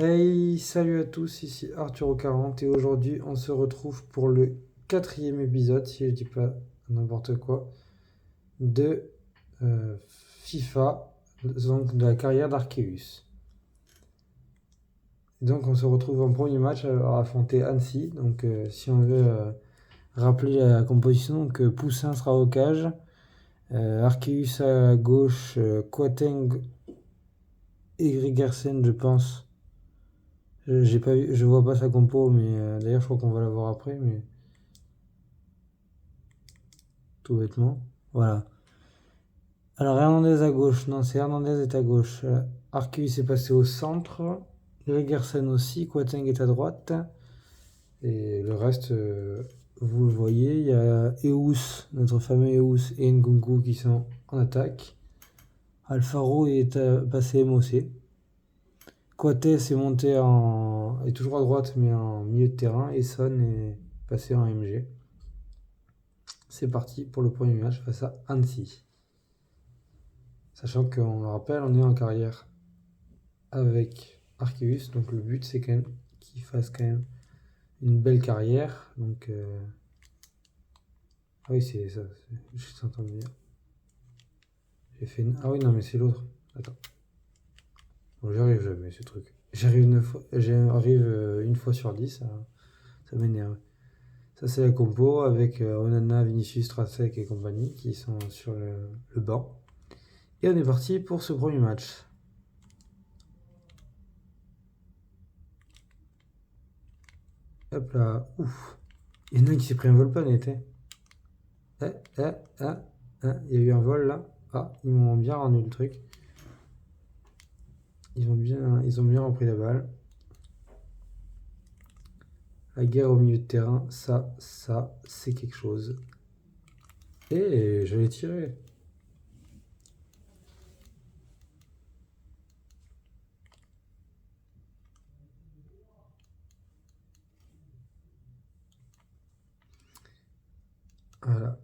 Hey, salut à tous, ici Arturo40 et aujourd'hui on se retrouve pour le 4e épisode, si je dis pas n'importe quoi, de FIFA, donc de la carrière d'Arceus. Donc on se retrouve en premier match à affronter Annecy, donc si on veut rappeler la composition, donc Poussin sera au cage, Arceus à gauche, Quateng et Grigersen je pense. J'ai pas vu, je vois pas sa compo, mais d'ailleurs je crois qu'on va la voir après, mais tout bêtement. Voilà. Alors Hernandez à gauche, non c'est Hernandez est à gauche. Arceus est passé au centre, Gregersen aussi, Quateng est à droite. Et le reste, vous le voyez, il y a Eus, notre fameux Eus et Nkunku qui sont en attaque. Alfaro est passé MOC. Coates est monté est toujours à droite mais en milieu de terrain. Et Son est passé en MG. C'est parti pour le premier match face à Annecy. Sachant qu'on le rappelle, on est en carrière avec Arceus, donc le but c'est quand même qu'il fasse quand même une belle carrière. Donc ah oui c'est ça, je suis en train de dire. J'ai fait une... Ah oui non mais c'est l'autre. Attends. Bon j'arrive jamais ce truc. J'arrive une fois sur 10, ça m'énerve. Ça c'est la compo avec Onana, Vinicius, Tracek et compagnie qui sont sur le banc. Et on est parti pour ce premier match. Hop là, ouf. Il y en a un qui s'est pris un vol planète. Eh, eh, eh, il y a eu un vol là. Ah, ils m'ont bien rendu le truc. Ils ont bien repris la balle. La guerre au milieu de terrain, ça, c'est quelque chose. Et je l'ai tiré. Voilà.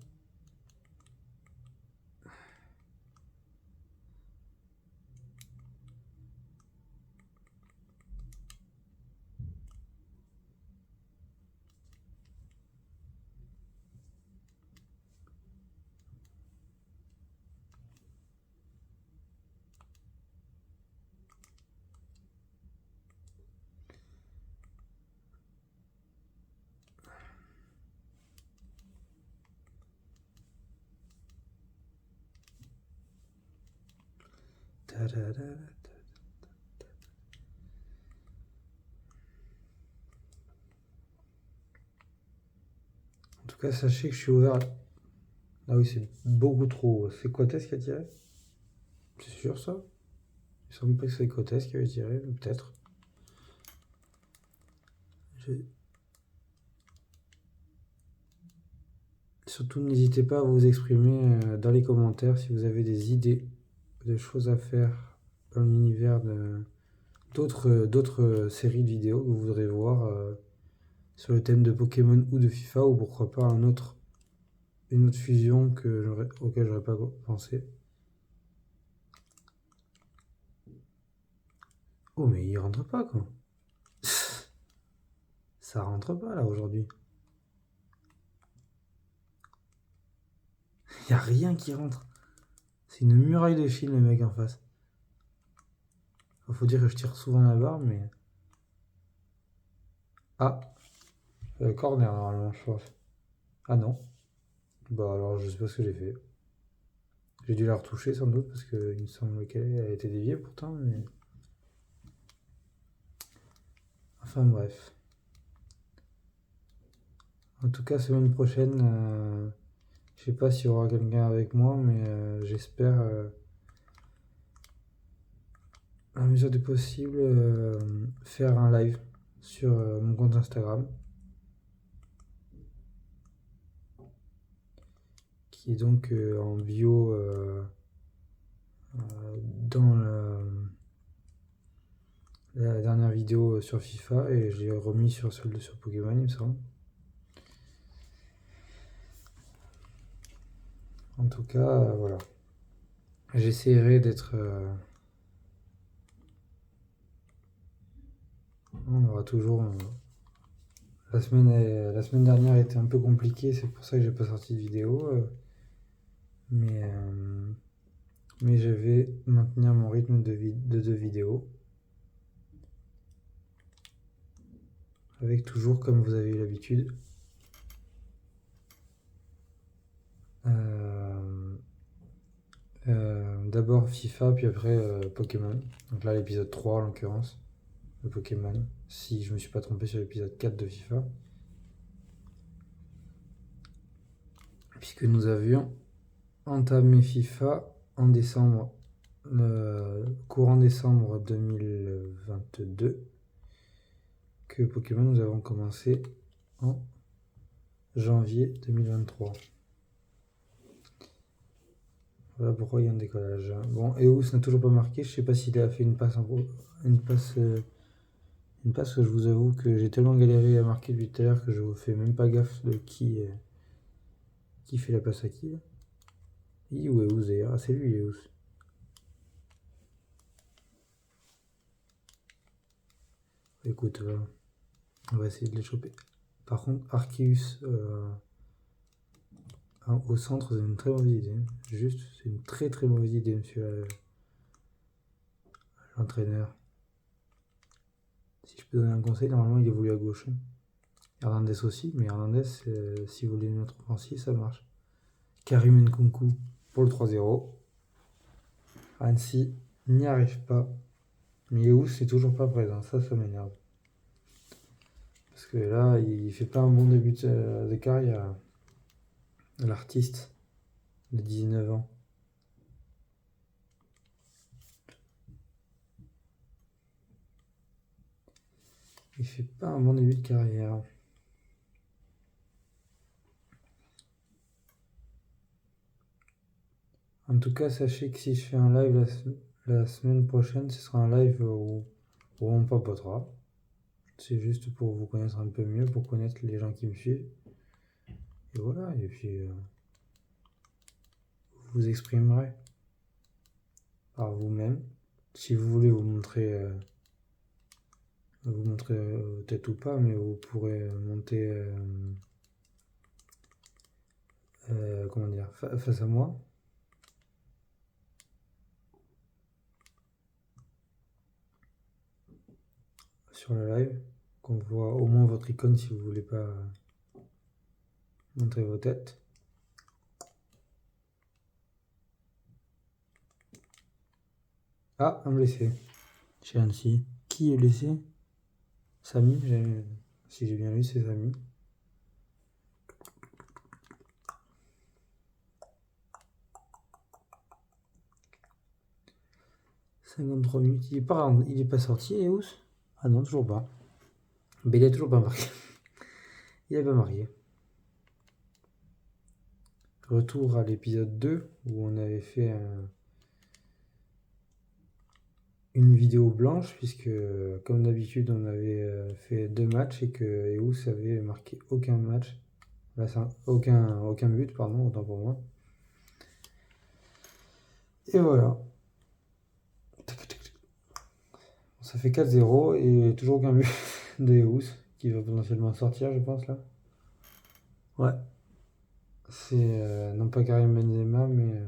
En tout cas, sachez que je suis ouvert. Ah oui, c'est beaucoup trop. C'est Coates qui a tiré? C'est sûr ça? Il semble pas que c'est Coates qui avait tiré, peut-être. Surtout, n'hésitez pas à vous exprimer dans les commentaires si vous avez des idées de choses à faire dans l'univers d'autres séries de vidéos que vous voudrez voir sur le thème de Pokémon ou de FIFA, ou pourquoi pas une autre fusion auquel j'aurais pas pensé. Oh mais il rentre pas quoi. Ça rentre pas là aujourd'hui. Y a rien qui rentre. C'est une muraille de fil le mec en face. Faut dire que je tire souvent la barre mais... Ah, corner normalement je pense. Ah non. Bah alors je sais pas ce que j'ai fait. J'ai dû la retoucher sans doute parce qu'il me semble qu'elle a été déviée pourtant, mais... Enfin bref. En tout cas, semaine prochaine, je sais pas s'il y aura quelqu'un avec moi, mais j'espère, à la mesure du possible, faire un live sur mon compte Instagram, qui est donc en bio dans la dernière vidéo sur FIFA, et je l'ai remis sur celle sur Pokémon, il me semble. En tout cas, voilà. J'essaierai d'être On aura toujours. La semaine dernière était un peu compliquée, c'est pour ça que j'ai pas sorti de vidéo. Mais, mais je vais maintenir mon rythme de 2 vidéos. Avec toujours, comme vous avez eu l'habitude, d'abord FIFA, puis après Pokémon. Donc là, l'épisode 3 en l'occurrence, le Pokémon. Si je me suis pas trompé sur l'épisode 4 de FIFA. Puisque nous avions entamé FIFA en décembre, courant décembre 2022, que Pokémon nous avons commencé en janvier 2023. Voilà pourquoi il y a un décollage. Bon, Eous n'a toujours pas marqué. Je sais pas s'il a fait une passe une passe que je vous avoue que j'ai tellement galéré à marquer depuis tout à l'heure que je vous fais même pas gaffe de qui fait la passe à qui. Il ou Eous d'ailleurs. Ah, c'est lui Eous. Écoute, on va essayer de les choper. Par contre, Arceus au centre, c'est une très mauvaise idée. Juste, c'est une très très mauvaise idée, monsieur l'entraîneur. Si je peux donner un conseil, normalement il évolue à gauche. Hernandez aussi, mais Hernandez, si vous voulez une autre offensive, ça marche. Karim Nkunku pour le 3-0. Annecy n'y arrive pas. Mais où c'est toujours pas présent, ça m'énerve. Parce que là, il fait pas un bon début de carrière. L'artiste de 19 ans. Il fait pas un bon début de carrière. En tout cas, sachez que si je fais un live la semaine prochaine, ce sera un live où on papotera. C'est juste pour vous connaître un peu mieux, pour connaître les gens qui me suivent. Et voilà, et puis vous vous exprimerez par vous-même. Si vous voulez vous montrer tête ou pas, mais vous pourrez monter comment dire, face à moi. Sur le live, qu'on voit au moins votre icône si vous voulez pas montrer vos têtes. Ah, un blessé chez Annecy. Qui est blessé? Samy, si j'ai bien lu, c'est Samy. « 53 minutes, il est pas sorti, Eous? Ah non, toujours pas. Mais il a toujours pas marqué. Il a pas marqué. Retour à l'épisode 2, où on avait fait une vidéo blanche, puisque comme d'habitude on avait fait 2 matchs et que Eous avait marqué aucun match. Là, aucun but, pardon, autant pour moi. Et voilà. Ça fait 4-0 et toujours aucun but de Eous, qui va potentiellement sortir, je pense, là. Ouais. C'est non pas Karim Benzema, mais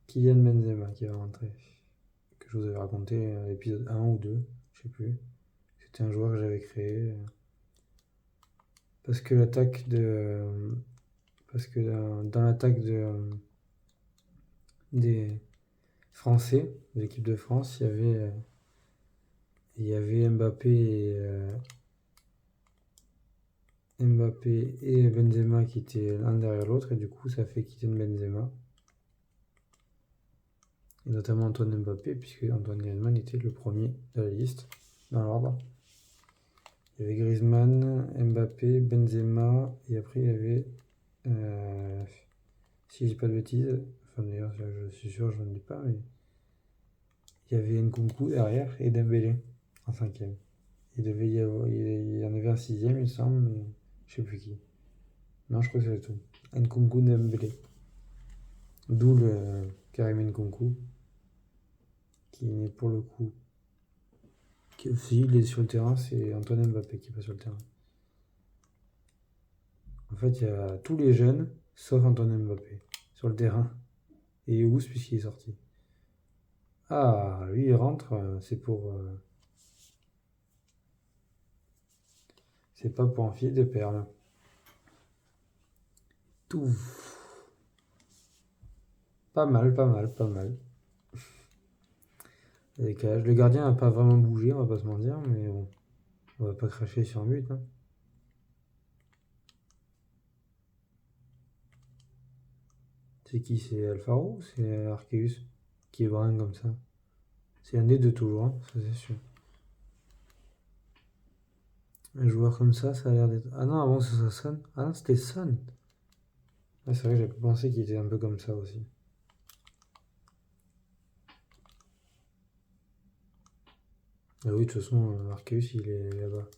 Kylian Benzema qui va rentrer. Que je vous avais raconté à l'épisode 1 ou 2, je sais plus. C'était un joueur que j'avais créé. Parce que l'attaque de. Parce que dans l'attaque des Français, de l'équipe de France, il y avait Mbappé et Benzema qui étaient l'un derrière l'autre, et du coup ça fait Kylian Benzema. Et notamment Antoine Mbappé, puisque Antoine Griezmann était le premier de la liste, dans l'ordre. Il y avait Griezmann, Mbappé, Benzema, et après il y avait, si je dis pas de bêtises, enfin d'ailleurs je suis sûr, je ne dis pas, mais il y avait Nkunku derrière et Dembélé en 5ème. Il y en avait un 6ème, il me semble, mais je sais plus qui. Non, je crois que c'est tout. Nkunku, Dembélé. D'où le Karim Nkunku, qui n'est pour le coup S'il est sur le terrain, c'est Antoine Mbappé qui est pas sur le terrain. En fait, il y a tous les jeunes, sauf Antoine Mbappé, sur le terrain. Et Yous, puisqu'il est sorti. Ah, lui, il rentre, c'est pour... c'est pas pour enfiler des perles. Tout. Pas mal, pas mal, pas mal. Le décalage. Le gardien n'a pas vraiment bougé, on va pas se mentir, mais bon. On va pas cracher sur un but. Hein. C'est qui? C'est Alfaro ou c'est Arceus qui est brun comme ça? C'est un des deux toujours, hein, ça c'est sûr. Un joueur comme ça a l'air d'être... Ah non, avant ça Son. Ah non, c'était Son. Ah, c'est vrai que j'avais pensé qu'il était un peu comme ça aussi. Ah oui, de toute façon, Arceus, il est là-bas.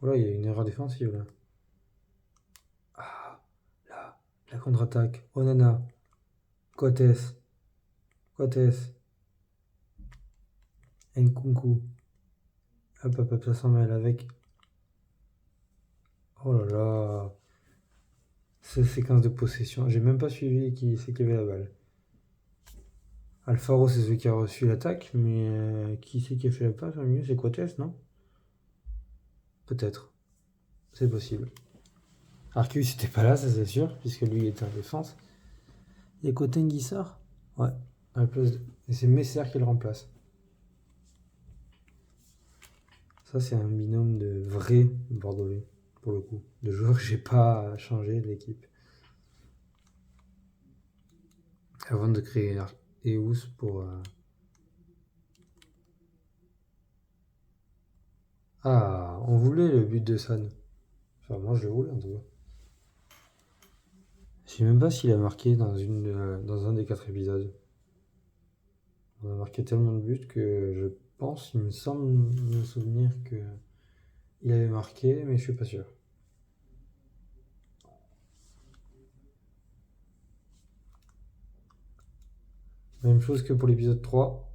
Voilà, il y a une erreur défensive là. Ah, là, la contre-attaque. Onana. Coates. Coates. Nkunku. Hop, hop, hop, ça s'en mêle avec. Oh là là. Cette séquence de possession. J'ai même pas suivi qui c'est qui avait la balle. Alfaro, c'est celui qui a reçu l'attaque, mais qui c'est qui a fait la passe au milieu? C'est Coates, non? Peut-être. C'est possible. Arceus n'était pas là, ça c'est sûr, puisque lui il était en défense. Il y a Coates qui sort? Ouais. À la place de... Et c'est Messer qui le remplace. Ça, c'est un binôme de vrais Bordelais, pour le coup. De joueurs que j'ai pas changé de l'équipe. Avant de créer Eus pour... Ah, on voulait le but de San. Enfin, moi je le voulais en tout cas. Je sais même pas s'il a marqué dans un des 4 épisodes. On a marqué tellement de buts que je pense, il me semble me souvenir que il avait marqué, mais je suis pas sûr. Même chose que pour l'épisode 3.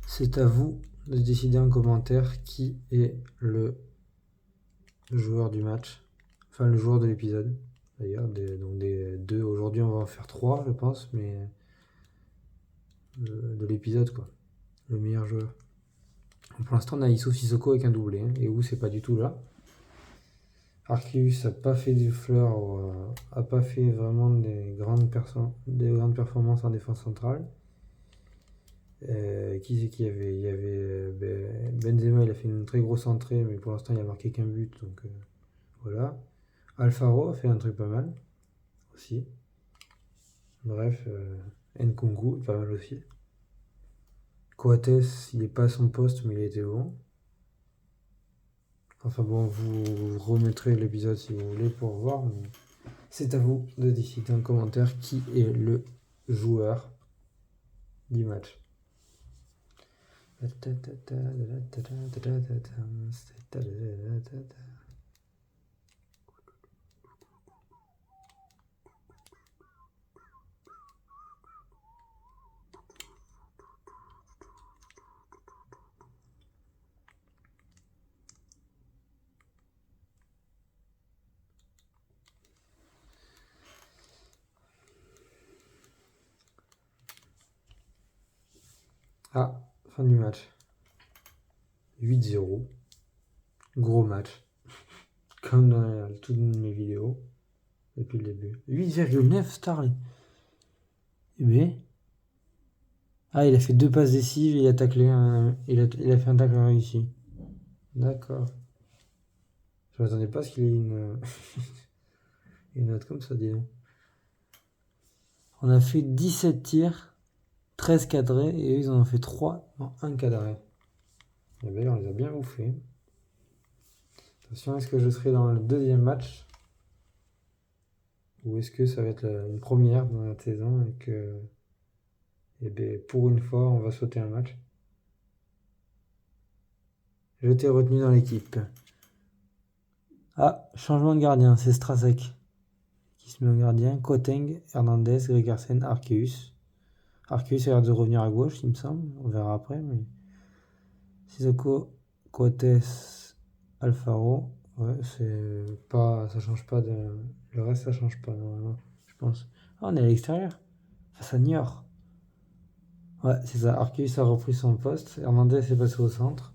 C'est à vous de décider en commentaire qui est le joueur du match. Enfin, le joueur de l'épisode. D'ailleurs, donc des deux. Aujourd'hui, on va en faire 3, je pense, mais de l'épisode, quoi. Le meilleur joueur. Pour l'instant, on a Issou Sissoko avec un doublé. Hein, et où c'est pas du tout là. Arceus n'a pas fait du fleur, a pas fait vraiment des grandes performances en défense centrale. Qui c'est qu'il y avait? Il y avait Benzema, il a fait une très grosse entrée, mais pour l'instant il a marqué qu'un but, donc voilà. Alfaro a fait un truc pas mal aussi. Bref, Nkunku, pas mal aussi. Coates, il n'est pas à son poste, mais il a été bon. Enfin bon, vous remettrez l'épisode si vous voulez pour voir. Mais c'est à vous de décider en commentaire qui est le joueur du match. Ah, fin du match. 8-0. Gros match. Comme dans toutes mes vidéos. Depuis le début. 8,9 Starling. Eh bien. Ah, il a fait 2 passes décisives et il a taclé il a fait un tacle réussi. D'accord. Je m'attendais pas à ce qu'il ait une note comme ça, dis donc. On a fait 17 tirs, 13 cadrés, et eux ils en ont fait 3 en 1 cadré. Et bien, on les a bien bouffés. Attention, est-ce que je serai dans le deuxième match? Ou est-ce que ça va être une première dans la saison et que, eh bien, pour une fois, on va sauter un match? Je t'ai retenu dans l'équipe. Ah, changement de gardien, c'est Strasek qui se met en gardien. Koteng, Hernandez, Gregersen, Arceus. Arceus a l'air de revenir à gauche, il me semble. On verra après, mais... Sissoko, Coates, Alfaro. Ouais, c'est pas... ça change pas de... Le reste, ça change pas, normalement, je pense. Ah, on est à l'extérieur. Face à Niort. Ouais, c'est ça. Arceus a repris son poste. Hernandez est passé au centre.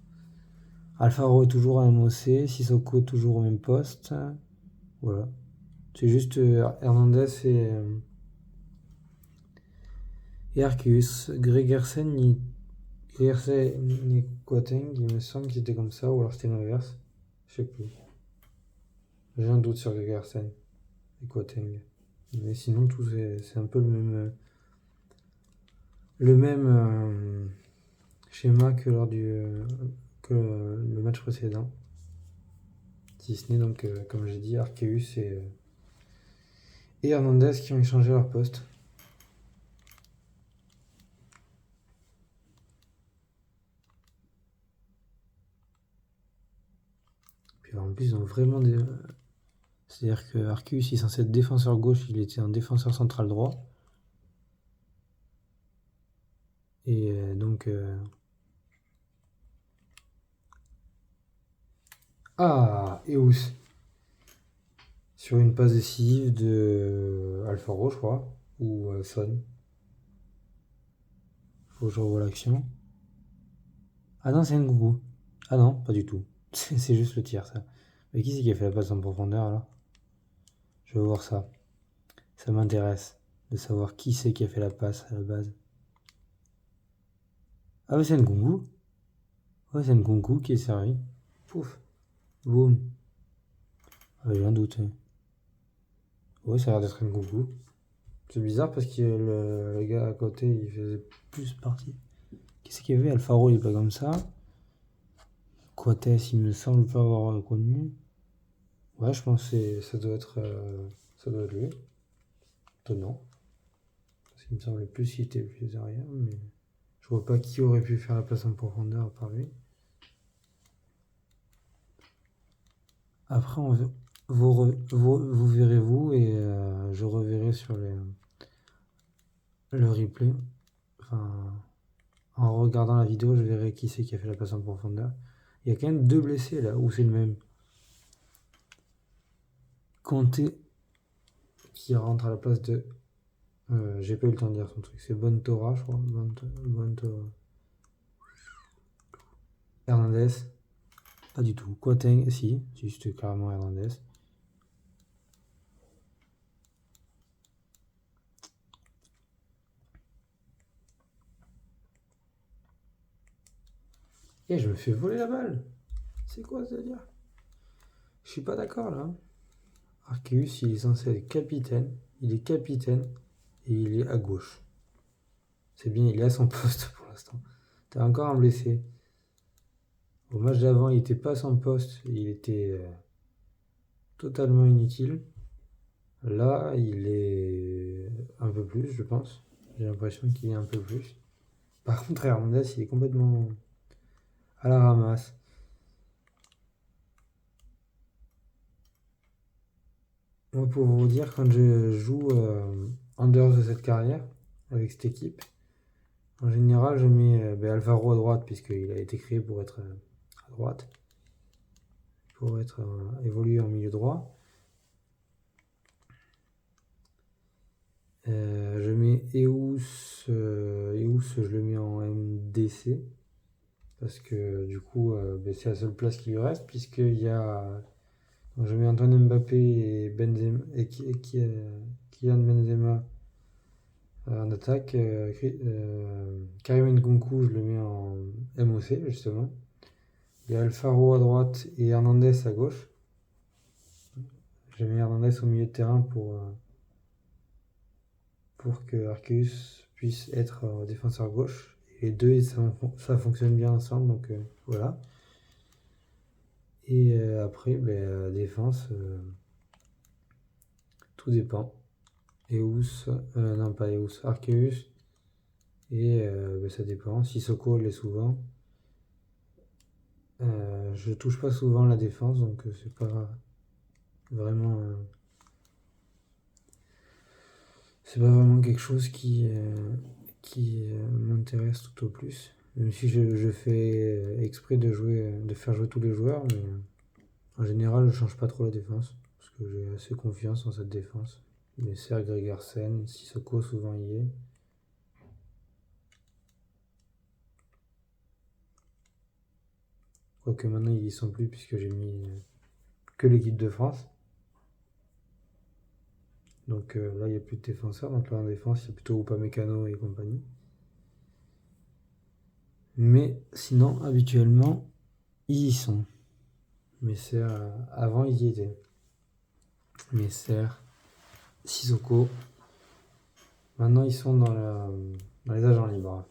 Alfaro est toujours à MOC. Sissoko toujours au même poste. Voilà. C'est juste Hernandez et Arceus. Gregersen et Quateng, il me semble que c'était comme ça, ou alors c'était l'inverse. Je sais plus. J'ai un doute sur Gregersen et Quateng. Mais sinon, tout c'est un peu le même schéma que lors que le match précédent. Si ce n'est donc, comme j'ai dit, Arceus et Hernandez qui ont échangé leur poste. Puis en plus, ils ont vraiment des. C'est-à-dire que Arceus, il est censé être défenseur gauche, il était un défenseur central droit. Et donc. Ah, Eus. Sur une passe décisive de Alfaro, je crois. Ou Son. Faut que je revoie l'action. Ah non, c'est Ngougou. Ah non, pas du tout. C'est juste le tir, ça. Mais qui c'est qui a fait la passe en profondeur, là? Je veux voir ça. Ça m'intéresse de savoir qui c'est qui a fait la passe à la base. Ah oui, c'est Nkunku. Ouais, c'est Nkunku qui est servi. Pouf. Boum. Ah, j'ai un doute. Ouais, ça a l'air d'être Nkunku. C'est bizarre parce que le gars à côté, il faisait plus partie. Qu'est-ce qu'il y avait? Alfaro, il est pas comme ça. Coates, il me semble pas avoir reconnu. Ouais, je pense que ça doit être lui. Étonnant. Parce qu'il me semblait plus qu'il était plus derrière, mais je vois pas qui aurait pu faire la passe en profondeur à part lui. Après, vous verrez vous et je reverrai sur le replay. Enfin, en regardant la vidéo, je verrai qui c'est qui a fait la passe en profondeur. Il y a quand même 2 blessés là, ou c'est le même. Conté qui rentre à la place de. J'ai pas eu le temps de dire son truc. C'est Bontora, je crois. Bontora. Hernandez. Pas du tout. Quateng, si c'était carrément Hernandez. Et je me fais voler la balle. C'est quoi ce délire? Je suis pas d'accord là. Arceus, il est censé être capitaine. Il est capitaine et il est à gauche. C'est bien, il est à son poste pour l'instant. T'as encore un blessé. Au match d'avant, il était pas à son poste. Il était totalement inutile. Là, il est un peu plus, je pense. J'ai l'impression qu'il est un peu plus. Par contre, Hernandez, il est complètement à la ramasse. Moi, pour vous dire, quand je joue en dehors de cette carrière, avec cette équipe, en général, je mets Alvaro à droite, puisqu'il a été créé pour être à droite, pour être évolué en milieu droit. Je mets Eus, je le mets en MDC, parce que du coup, c'est la seule place qui lui reste, puisqu'il y a. Donc, je mets Antoine Mbappé et Benzema et Kylian Benzema en attaque. Karim Nkunku, je le mets en MOC justement. Il y a Alfaro à droite et Hernandez à gauche. J'ai mis Hernandez au milieu de terrain pour que Arceus puisse être défenseur gauche. Et les deux, ça fonctionne bien ensemble, donc voilà. Et après, défense, tout dépend. Eus, non pas Eus, Arceus. Et ça dépend. Sissoko l'est souvent. Je touche pas souvent la défense, donc c'est pas vraiment. C'est pas vraiment quelque chose qui m'intéresse tout au plus. Même si je fais exprès de faire jouer tous les joueurs, mais en général, je change pas trop la défense. Parce que j'ai assez confiance en cette défense. Messer, Gregersen, Sissoko, souvent y est. Quoique maintenant, ils y sont plus, puisque j'ai mis que l'équipe de France. Donc là, il n'y a plus de défenseurs. Donc là, en défense, il y a plutôt Upamecano et compagnie. Mais sinon, habituellement, ils y sont. Messer, avant, ils y étaient. Messer, Sissoko. Maintenant, ils sont dans les agents libres.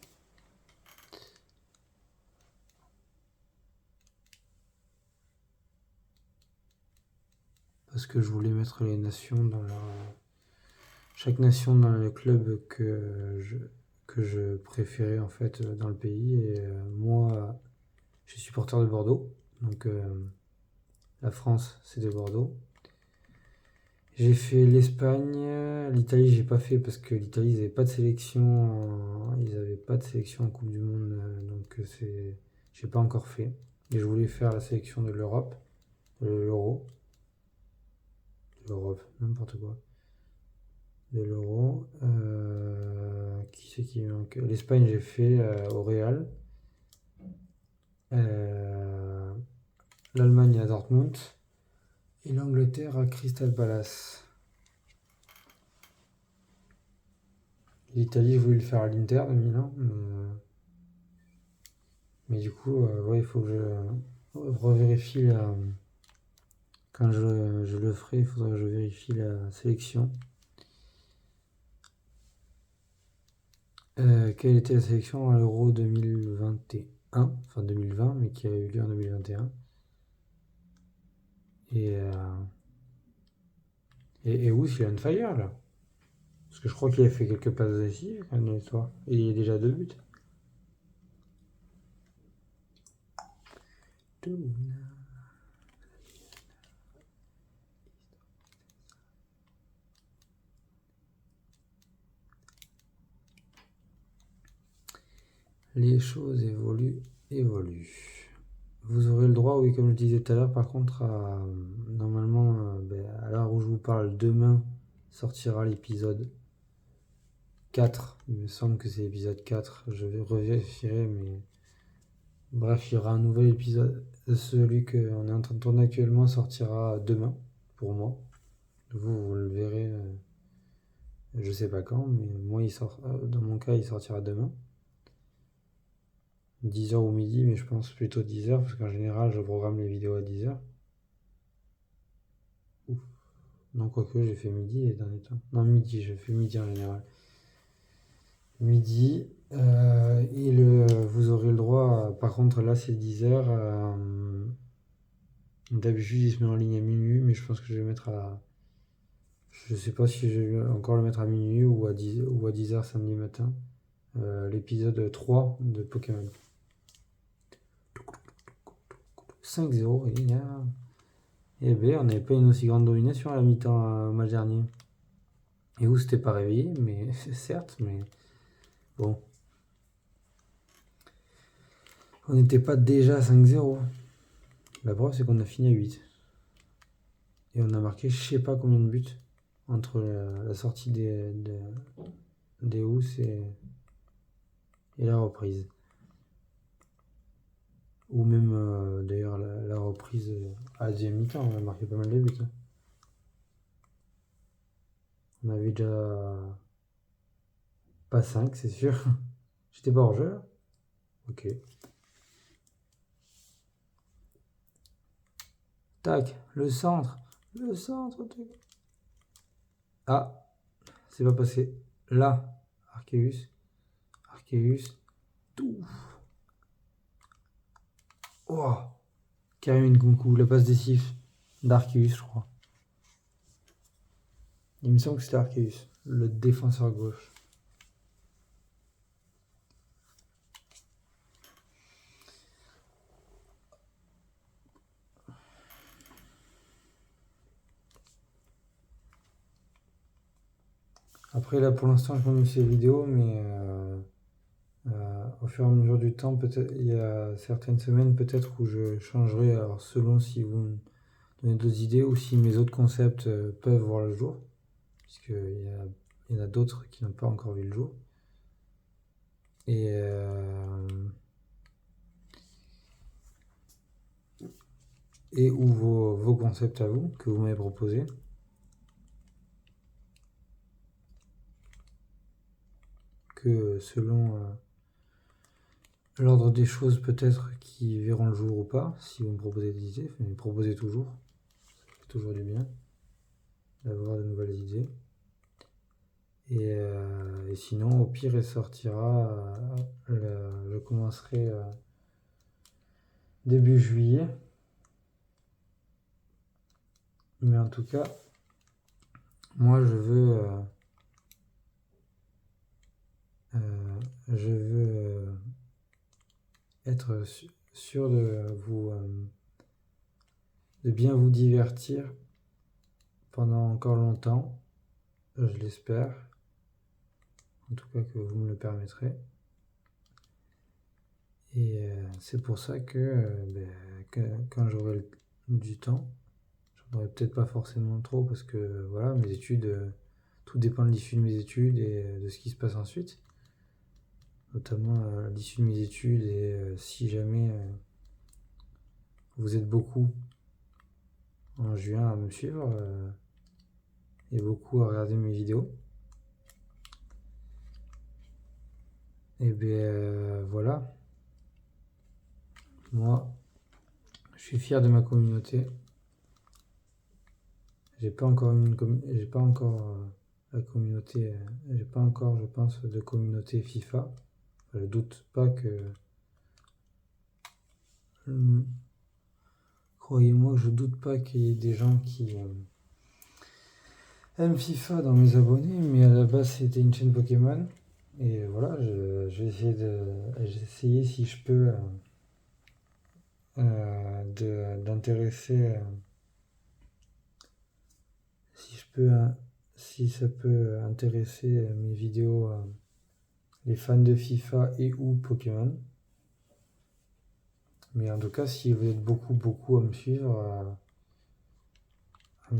Parce que je voulais mettre les nations dans leur... Chaque nation dans le club que je préférais en fait dans le pays. Et moi, je suis supporter de Bordeaux. Donc la France, c'est de Bordeaux. J'ai fait l'Espagne, l'Italie j'ai pas fait parce que l'Italie ils avaient pas de sélection, ils avaient pas de sélection en Coupe du Monde, donc j'ai pas encore fait. Et je voulais faire la sélection de l'Europe, de l'Euro, n'importe quoi, de l'Euro. Qui c'est qui manque? L'Espagne j'ai fait au Real, l'Allemagne à Dortmund et l'Angleterre à Crystal Palace. L'Italie, je voulais le faire à l'Inter de Milan, mais du coup, ouais, il faut que je revérifie quand je le ferai, il faudra que je vérifie la sélection. Quelle était la sélection à l'Euro 2021, enfin 2020, mais qui a eu lieu en 2021. Et où il est on fire là? Parce que je crois qu'il a fait quelques passes décisives quand même dans l'histoire. Et il est déjà 2 buts. Les choses évoluent. Vous aurez le droit, oui, comme je disais tout à l'heure, par contre, normalement, à l'heure où je vous parle, demain sortira l'épisode 4. Il me semble que c'est l'épisode 4. Je vais revérifierai, mais bref, il y aura un nouvel épisode. Celui qu'on est en train de tourner actuellement sortira demain, pour moi. Vous le verrez, je sais pas quand, mais moi, dans mon cas, il sortira demain. 10h ou midi, mais je pense plutôt 10h, parce qu'en général, je programme les vidéos à 10h. Ouf. Non, quoique, j'ai fait midi les derniers temps. Non, midi, je fais midi en général. Midi, vous aurez le droit, par contre, là, c'est 10h. D'habitude, il se met en ligne à minuit, mais je pense que je vais mettre à... Je sais pas si je vais encore le mettre à minuit ou à 10h samedi matin. L'épisode 3 de Pokémon. 5-0, les gars. Eh ben, on n'avait pas une aussi grande domination à la mi-temps au match dernier. Et où c'était pas réveillé, mais certes, mais bon. On n'était pas déjà à 5-0. La preuve, c'est qu'on a fini à 8. Et on a marqué je sais pas combien de buts entre la sortie des housses et la reprise. Ou même d'ailleurs la reprise à la deuxième mi-temps, on a marqué pas mal de buts. On avait déjà pas 5, c'est sûr. J'étais pas hors jeu. Ok. Tac, le centre. Le centre. Ah, c'est pas passé. Là, Arceus. Tout. Oh, Karim Nkunku, la passe décisif d'Arceus, je crois. Il me semble que c'était Arceus, le défenseur gauche. Après, là, pour l'instant, je m'amuse ces vidéos, mais fur et à mesure du temps, peut-être il y a certaines semaines peut-être où je changerai, alors selon si vous me donnez d'autres idées ou si mes autres concepts peuvent voir le jour, puisqu'il y en a d'autres qui n'ont pas encore vu le jour. Et ou vos concepts à vous que vous m'avez proposés. Que selon l'ordre des choses peut-être qui verront le jour ou pas, si vous me proposez des idées, mais proposez toujours. Ça fait toujours du bien d'avoir de nouvelles idées. Et sinon, au pire, il sortira, je commencerai début juillet. Mais en tout cas, moi je veux être sûr de de bien vous divertir pendant encore longtemps, je l'espère, en tout cas que vous me le permettrez. Et c'est pour ça que quand j'aurai du temps, j'en aurai peut-être pas forcément trop parce que voilà, mes études, tout dépend de l'issue de mes études et de ce qui se passe ensuite. Notamment à l'issue de mes études et si jamais vous êtes beaucoup en juin à me suivre et beaucoup à regarder mes vidéos. Et bien voilà, moi je suis fier de ma communauté. J'ai pas encore la communauté, j'ai pas encore, je pense, de communauté FIFA. Je doute pas que. Croyez-moi, je doute pas qu'il y ait des gens qui aiment FIFA dans mes abonnés, mais à la base c'était une chaîne Pokémon. Et voilà, j'ai essayé si je peux d'intéresser, si ça peut intéresser mes vidéos les fans de FIFA et ou Pokémon. Mais en tout cas, si vous êtes beaucoup à me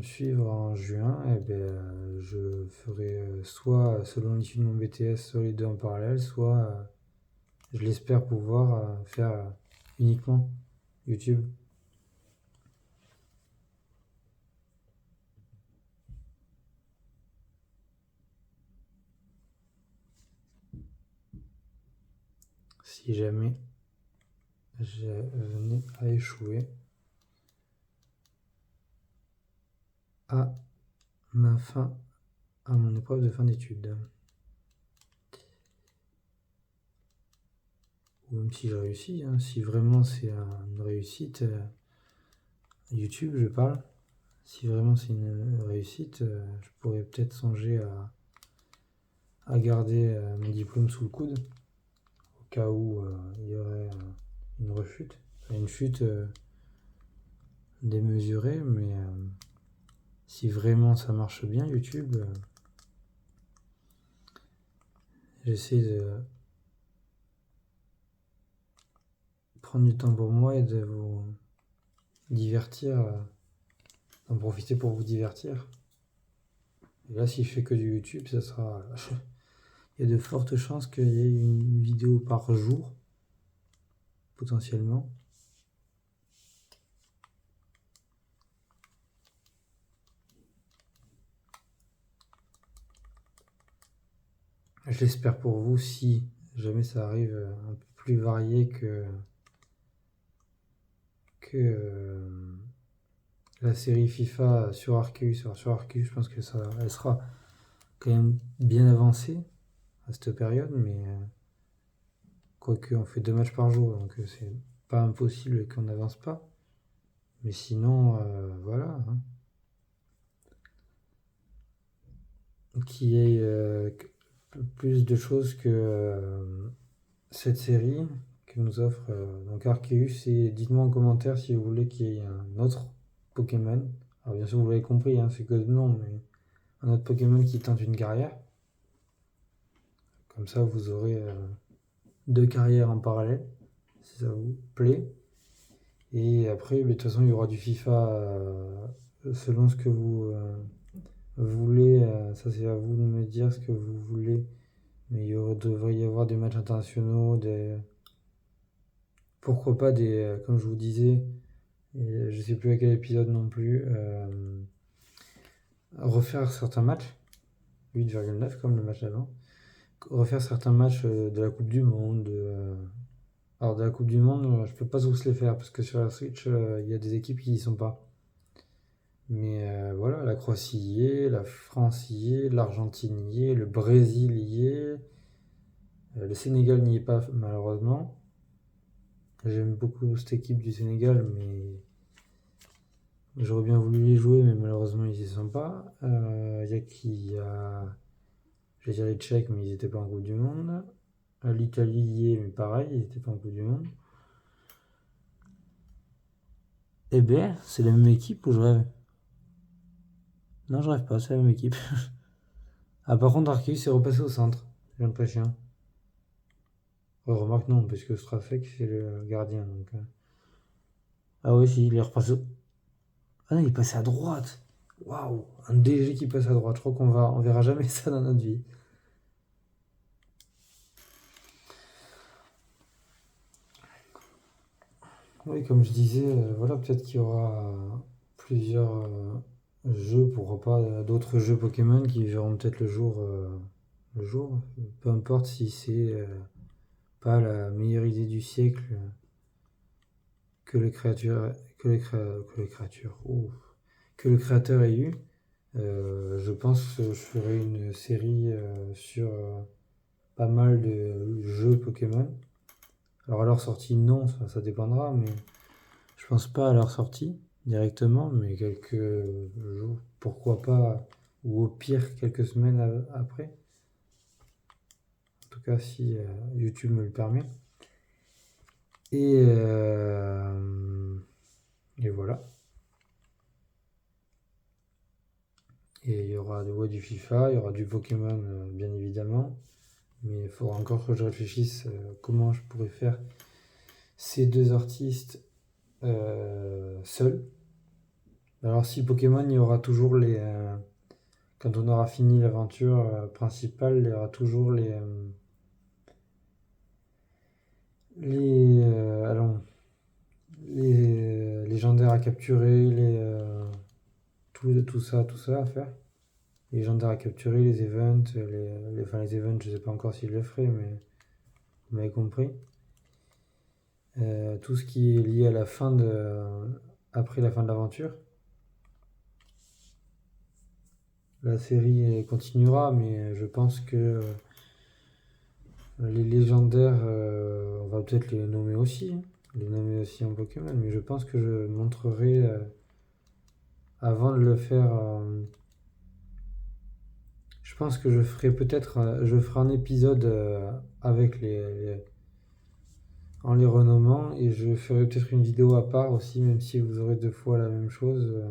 suivre en juin, eh bien, je ferai soit selon l'issue de mon BTS, soit les deux en parallèle, soit je l'espère pouvoir faire uniquement YouTube. Si jamais je venais à échouer à mon épreuve de fin d'études. Ou même si je réussis, hein, si vraiment c'est une réussite, YouTube je parle, si vraiment c'est une réussite, je pourrais peut-être songer à garder mon diplôme sous le coude, au cas où il y aurait une rechute, une chute démesurée, mais si vraiment ça marche bien YouTube, j'essaie de prendre du temps pour moi et de vous divertir, d'en profiter pour vous divertir. Et là, si je fais que du YouTube, ça sera. Il y a de fortes chances qu'il y ait une vidéo par jour, potentiellement. Je l'espère pour vous si jamais ça arrive un peu plus varié que la série FIFA sur Arceus. Alors sur Arceus, je pense que elle sera quand même bien avancée à cette période, mais quoique on fait 2 matchs par jour, donc c'est pas impossible qu'on n'avance pas. Mais sinon, voilà. Hein. Qu'il y ait plus de choses que cette série que nous offre donc Arceus. Et dites-moi en commentaire si vous voulez qu'il y ait un autre Pokémon. Alors bien sûr, vous l'avez compris, hein, c'est que non, mais un autre Pokémon qui tente une carrière. Comme ça, vous aurez 2 carrières en parallèle, si ça vous plaît. Et après, de toute façon, il y aura du FIFA selon ce que vous voulez. Ça, c'est à vous de me dire ce que vous voulez. Mais devrait y avoir des matchs internationaux, pourquoi pas comme je vous disais, et je sais plus à quel épisode non plus, refaire certains matchs, 8,9 comme le match d'avant, refaire certains matchs de la Coupe du Monde. Alors de la Coupe du Monde, je peux pas tous les faire parce que sur la Switch, il y a des équipes qui y sont pas. Mais voilà, la Croatie y est, la France y est, l'Argentine y est, le Brésil y est, le Sénégal n'y est pas malheureusement. J'aime beaucoup cette équipe du Sénégal, mais j'aurais bien voulu les jouer, mais malheureusement ils y sont pas. J'allais dire les Tchèques, mais ils étaient pas en Coupe du Monde. L'Italie y est, mais pareil, ils étaient pas en Coupe du Monde. Eh bien, c'est la même équipe ou je rêve? Non, je rêve pas, c'est la même équipe. Ah, par contre, Arceus s'est repassé au centre, j'ai l'impression. Remarque, non, parce que Strafek, c'est le gardien. Donc, ah oui, si, il est repassé. Ah non, il est passé à droite. Waouh, un DG qui passe à droite. Je crois on verra jamais ça dans notre vie. Oui, comme je disais, voilà, peut-être qu'il y aura plusieurs jeux, pourquoi pas d'autres jeux Pokémon qui verront peut-être le jour. Peu importe si c'est pas la meilleure idée du siècle que les créatures, que les créatures, ouf, que le créateur ait eu. Je pense que je ferai une série sur pas mal de jeux Pokémon. Alors à leur sortie, non, ça dépendra, mais je pense pas à leur sortie directement, mais quelques jours, pourquoi pas, ou au pire quelques semaines après. En tout cas, si YouTube me le permet. Et voilà. Et il y aura du FIFA, il y aura du Pokémon, bien évidemment. Mais il faudra encore que je réfléchisse comment je pourrais faire ces deux artistes seuls. Alors si Pokémon, il y aura toujours quand on aura fini l'aventure principale, il y aura toujours allons, les légendaires à capturer, tout ça à faire. Les légendaires à capturer, les events, enfin les events, je sais pas encore s'ils le feraient, mais vous m'avez compris. Tout ce qui est lié à après la fin de l'aventure. La série continuera, mais je pense que les légendaires, on va peut-être les nommer aussi, hein. Les nommer aussi en Pokémon, mais je pense que je montrerai avant de le faire. Je pense que je ferai un épisode avec en les renommant, et je ferai peut-être une vidéo à part aussi, même si vous aurez 2 fois la même chose,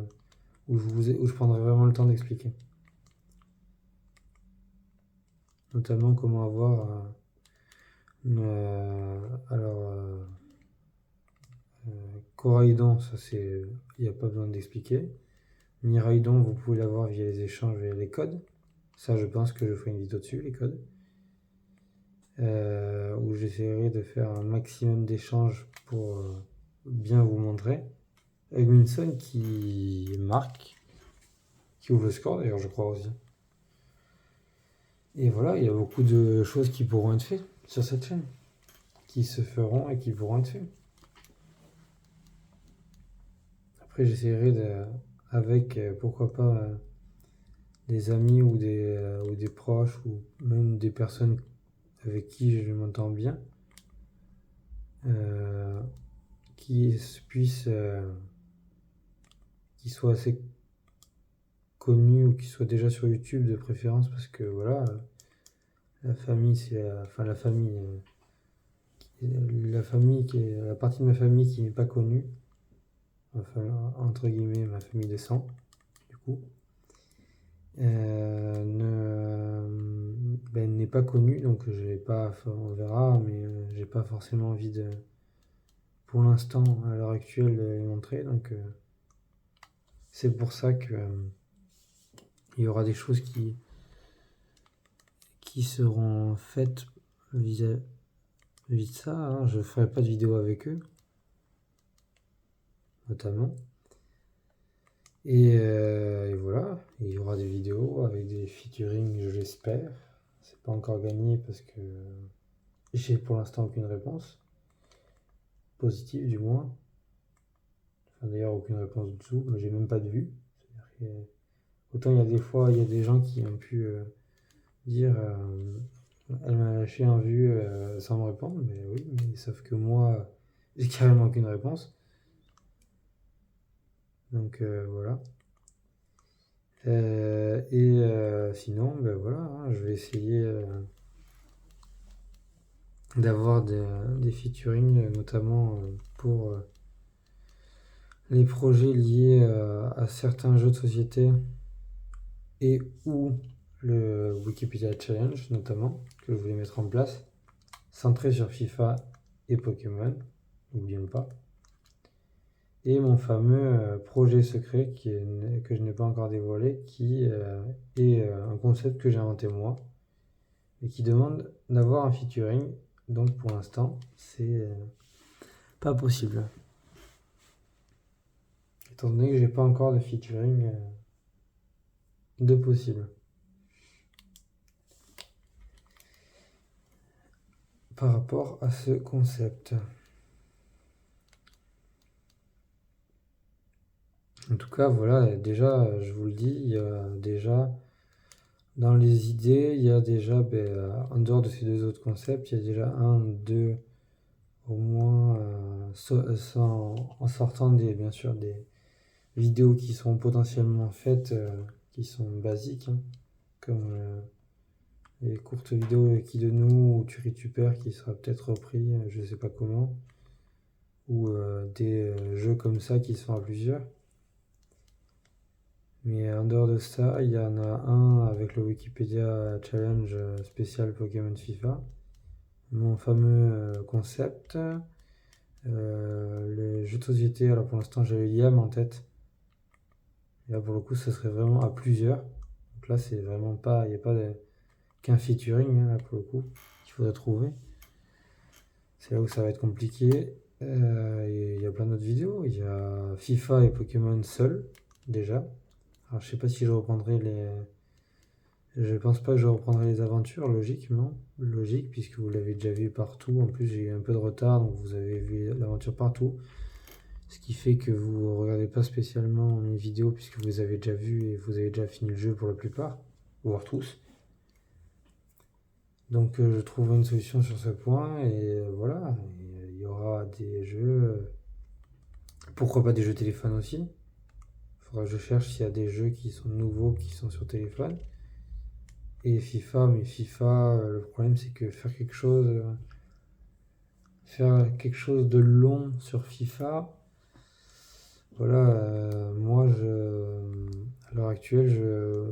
où je prendrai vraiment le temps d'expliquer. Notamment comment avoir Coraidon, ça il n'y a pas besoin d'expliquer. Miraidon, vous pouvez l'avoir via les échanges et les codes. Ça, je pense que je ferai une vidéo dessus, les codes. Où j'essaierai de faire un maximum d'échanges pour bien vous montrer. Egminson qui marque, qui ouvre le score d'ailleurs, je crois aussi. Et voilà, il y a beaucoup de choses qui pourront être faites sur cette chaîne, qui se feront et qui pourront être faites. Après, j'essaierai avec, pourquoi pas, des amis ou des proches ou même des personnes avec qui je m'entends bien, qui soient assez connus ou qui soient déjà sur YouTube de préférence, parce que voilà, la famille, enfin la famille, la partie de ma famille qui n'est pas connue, enfin entre guillemets ma famille de sang, du coup, n'est pas connu, donc j'ai pas, enfin, on verra, mais j'ai pas forcément envie de, pour l'instant, à l'heure actuelle, de les montrer. Donc c'est pour ça que il y aura des choses qui seront faites vis-à-vis de ça. Hein. Je ferai pas de vidéo avec eux, notamment. Et voilà, il y aura des vidéos avec des featuring, je l'espère. C'est pas encore gagné parce que j'ai pour l'instant aucune réponse. Positive du moins. Enfin, d'ailleurs, aucune réponse du tout. J'ai même pas de vue. Autant il y a des fois, il y a des gens qui ont pu dire elle m'a lâché un vu sans me répondre. Mais oui, mais sauf que moi, j'ai carrément aucune réponse. Donc voilà. Sinon, ben voilà, hein, je vais essayer d'avoir des featuring, notamment pour les projets liés à certains jeux de société et ou le Wikipédia Challenge, notamment, que je voulais mettre en place, centré sur FIFA et Pokémon, n'oublions pas. Et mon fameux projet secret que je n'ai pas encore dévoilé, qui est un concept que j'ai inventé moi et qui demande d'avoir un featuring. Donc pour l'instant, c'est pas possible. Étant donné que j'ai pas encore de featuring de possible. Par rapport à ce concept. En tout cas, voilà, déjà, je vous le dis, il y a déjà, dans les idées, il y a déjà, en dehors de ces deux autres concepts, il y a déjà un, deux, au moins, en sortant bien sûr, des vidéos qui sont potentiellement faites, qui sont basiques, hein, comme les courtes vidéos qui de nous, ou Turituper qui sera peut-être repris, je sais pas comment, ou des jeux comme ça qui sont à plusieurs. Mais en dehors de ça, il y en a un avec le Wikipédia Challenge spécial Pokémon FIFA. Mon fameux concept. Les jeux de société, alors pour l'instant j'avais l'IAM en tête. Et là pour le coup, ça serait vraiment à plusieurs. Donc là, c'est vraiment pas, il n'y a pas qu'un featuring hein, là pour le coup qu'il faudrait trouver. C'est là où ça va être compliqué. Il y a plein d'autres vidéos. Il y a FIFA et Pokémon seuls déjà. Alors je sais pas si je reprendrai les. Je pense pas que je reprendrai les aventures, logiquement. Logique, puisque vous l'avez déjà vu partout. En plus, j'ai eu un peu de retard, donc vous avez vu l'aventure partout. Ce qui fait que vous ne regardez pas spécialement mes vidéos, puisque vous les avez déjà vues et vous avez déjà fini le jeu pour la plupart, voire tous. Donc je trouverai une solution sur ce point, et voilà. Il y aura des jeux. Pourquoi pas des jeux téléphone aussi? Il faudra que je cherche s'il y a des jeux qui sont nouveaux, qui sont sur téléphone. Et FIFA, mais FIFA, le problème c'est que faire quelque chose de long sur FIFA, voilà, à l'heure actuelle,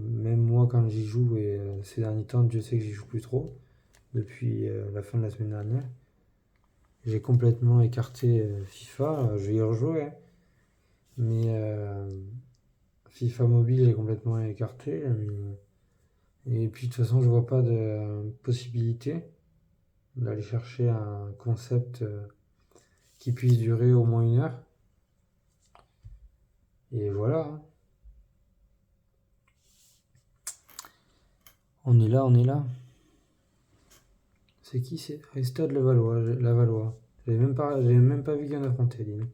même moi quand j'y joue, et ces derniers temps, Dieu sait que j'y joue plus trop, depuis la fin de la semaine dernière, j'ai complètement écarté FIFA, je vais y rejouer, hein. Mais FIFA mobile, j'ai complètement écarté, et puis de toute façon, je vois pas de possibilité d'aller chercher un concept qui puisse durer au moins 1 heure. Et voilà, hein. On est là, on est là. C'est qui? C'est Stade Lavallois. J'avais même pas vu qu'il y en affrontait, Lille.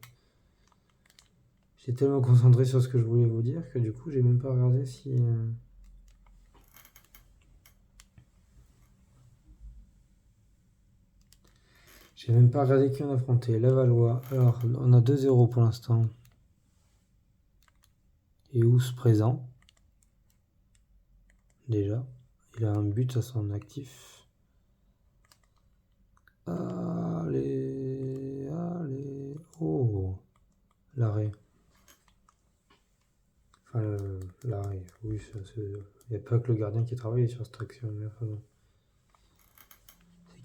J'ai tellement concentré sur ce que je voulais vous dire que du coup, j'ai même pas regardé si. J'ai même pas regardé qui on affrontait. Lavallois. Alors, on a 2-0 pour l'instant. Et Ous présent. Déjà. Il a un but à son actif. Allez. Oh. L'arrêt. Enfin, l'arrêt. Oui, il n'y a pas que le gardien qui travaille sur cette action. Mais enfin, bon.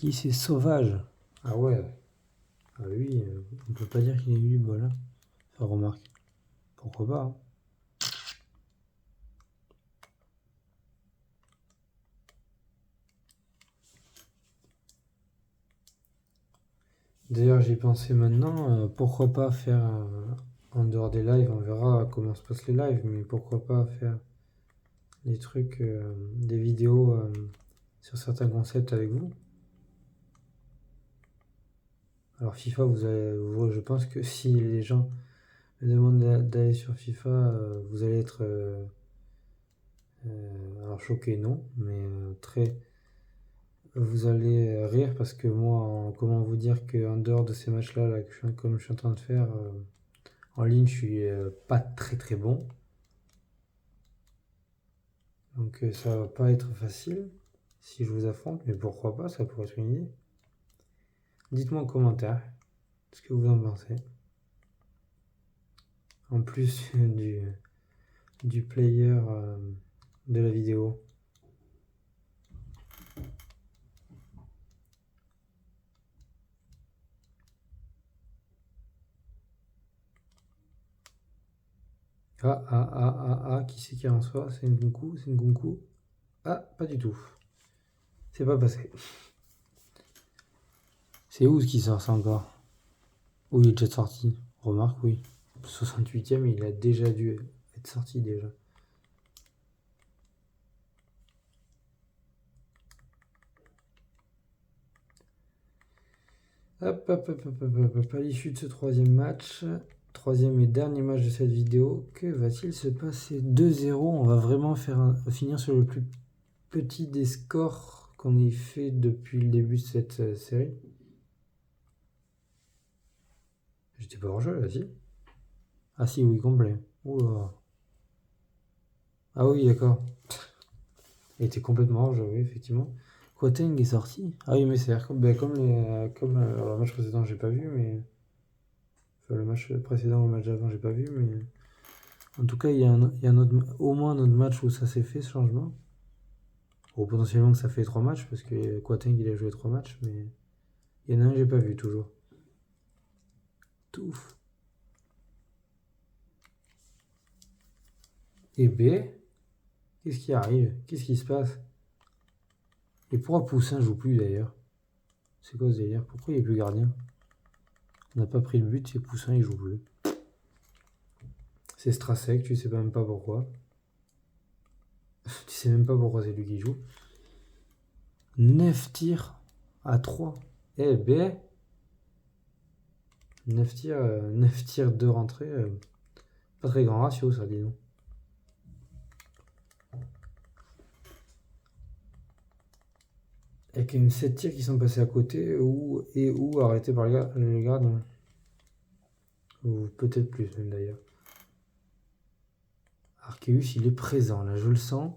Qui c'est Sauvage? Ah ouais. Ah lui, on peut pas dire qu'il a eu du bol, hein. Ça remarque. Pourquoi pas, hein. D'ailleurs, j'y pensais maintenant, pourquoi pas faire en dehors des lives, on verra comment se passent les lives, mais pourquoi pas faire des trucs, des vidéos sur certains concepts avec vous. Alors FIFA, je pense que si les gens me demandent d'aller sur FIFA, vous allez être alors choqué, non, mais très. Vous allez rire parce que moi, comment vous dire qu'en dehors de ces matchs-là, là, comme je suis en train de faire, en ligne, je suis pas très très bon. Donc ça va pas être facile si je vous affronte, mais pourquoi pas, ça pourrait être une idée. Dites-moi en commentaire ce que vous en pensez. En plus du player de la vidéo. Qui c'est qui en soi? C'est Nkunku, c'est Nkunku. Ah, pas du tout. C'est pas passé. C'est où ce qui sort ça encore? Oh, il est déjà sorti. Remarque, oui. 68ème, il a déjà dû être sorti déjà. Hop, hop, hop, hop, hop, hop. À l'issue de ce troisième match, troisième et dernier match de cette vidéo, que va-t-il se passer? 2-0, on va vraiment finir sur le plus petit des scores qu'on ait fait depuis le début de cette série. J'étais pas hors jeu là, si? Ah si, oui, complet. Oula. Ah oui, d'accord. Il était complètement hors jeu, oui, effectivement. Quateng est sorti. Ah oui, mais c'est comme le match précédent, j'ai pas vu, mais. Enfin, le match précédent, le match d'avant, j'ai pas vu, mais. En tout cas, il y a au moins un autre match où ça s'est fait, ce changement. Ou potentiellement que ça fait 3 matchs, parce que Quateng, il a joué 3 matchs, mais. Il y en a un que j'ai pas vu toujours. Touf. Et B, qu'est-ce qui arrive? Qu'est-ce qui se passe? Et pourquoi Poussin joue plus d'ailleurs? C'est quoi ce délire? Pourquoi il est plus gardien? On n'a pas pris le but, c'est Poussin, il joue plus. C'est Strasek, tu sais même pas pourquoi. Tu sais même pas pourquoi c'est lui qui joue. 9 tirs à 3. Eh B. 9 tirs, 2 rentrées. Pas très grand ratio, ça, dis donc. Il y a quand même 7 tirs qui sont passés à côté ou arrêtés par les gardiens. Ou peut-être plus, même d'ailleurs. Arceus, il est présent, là, je le sens.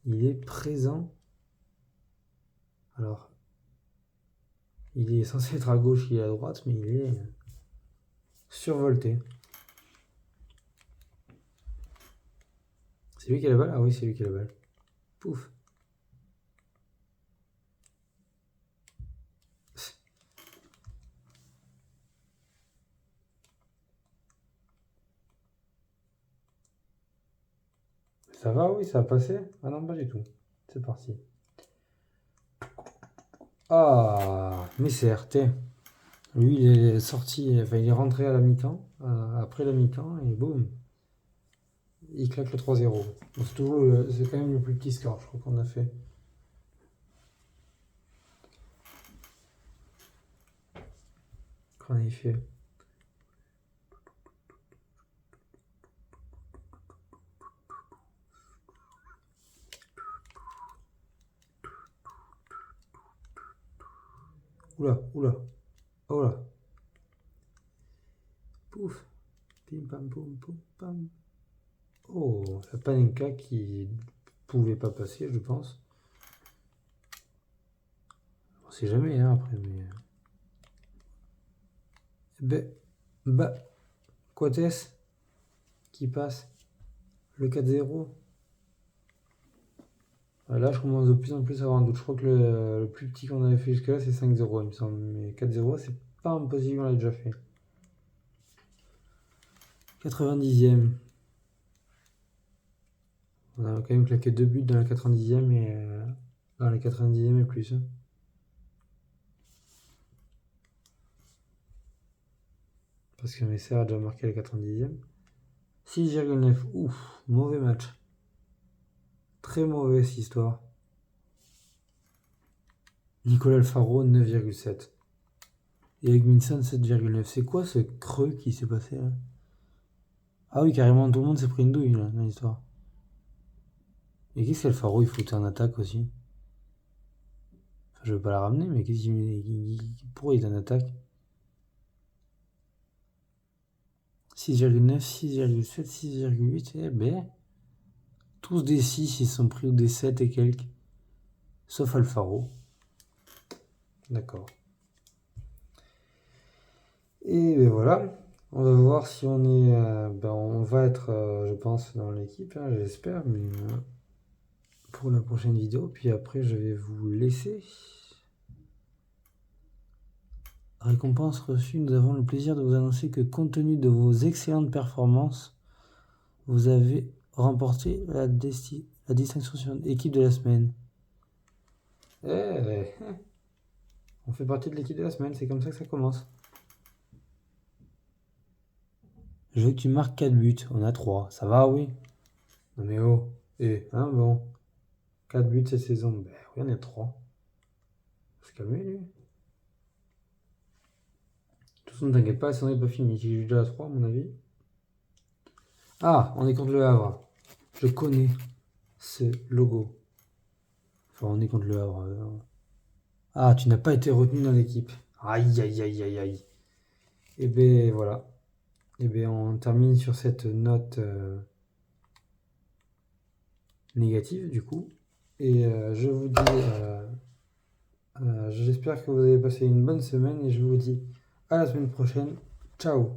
Il est présent. Alors, il est censé être à gauche, il est à droite, mais il est survolté. C'est lui qui a la balle? Ah oui, c'est lui qui a la balle. Pouf. Ça va, oui, ça a passé? Ah non, pas du tout. C'est parti. Ah, mais c'est RT. Lui, il est sorti, enfin, il est rentré à la mi-temps, après la mi-temps, et boum, il claque le 3-0. C'est quand même le plus petit score, je crois qu'on a fait. Qu'on a fait. Oula, oula, oh là. Pouf, pim pam poum poum pam. Oh, la Panenka qui pouvait pas passer, je pense. On sait jamais, hein, après, mais. Bah, Coates qui passe le 4-0. Là, je commence de plus en plus à avoir un doute. Je crois que le plus petit qu'on avait fait jusque-là, c'est 5-0, il me semble. Mais 4-0, c'est pas impossible, on l'a déjà fait. 90e. On a quand même claqué 2 buts dans la 90e et dans la 90e et plus. Parce que Messer a déjà marqué la 90e. 6,9. Ouf, mauvais match. Très mauvaise histoire. Nicolas Alfaro, 9,7. Et Egminson, 7,9. C'est quoi ce creux qui s'est passé là? Ah oui, carrément, tout le monde s'est pris une douille là, dans l'histoire. Et qu'est-ce qu'Alfaro il foutait en attaque aussi? Enfin, je veux pas la ramener, mais qu'est-ce pourquoi il est en attaque? 6,9, 6,7, 6,8, eh ben. Tous des 6, ils sont pris ou des 7 et quelques. Sauf Alfaro. D'accord. Et ben voilà. On va voir si on est. On va être, je pense, dans l'équipe, hein, j'espère, mais pour la prochaine vidéo. Puis après, je vais vous laisser. Récompense reçue, nous avons le plaisir de vous annoncer que compte tenu de vos excellentes performances, vous avez remporté la distinction sur équipe de la semaine. On fait partie de l'équipe de la semaine, c'est comme ça que ça commence. Je veux que tu marques 4 buts, on a 3, ça va, oui? Non mais oh, bon. 4 buts cette saison, ben oui, on est 3. Faut se calmer, lui. De toute façon, ne t'inquiète pas, la saison n'est pas finie, j'ai déjà à 3 à mon avis. Ah, on est contre le Havre. Je connais ce logo. Enfin, on est contre le Havre. Ah, tu n'as pas été retenu dans l'équipe. Aïe, aïe, aïe, aïe, aïe. Et ben voilà. Et ben on termine sur cette note négative du coup. Et je vous dis, j'espère que vous avez passé une bonne semaine et je vous dis à la semaine prochaine. Ciao.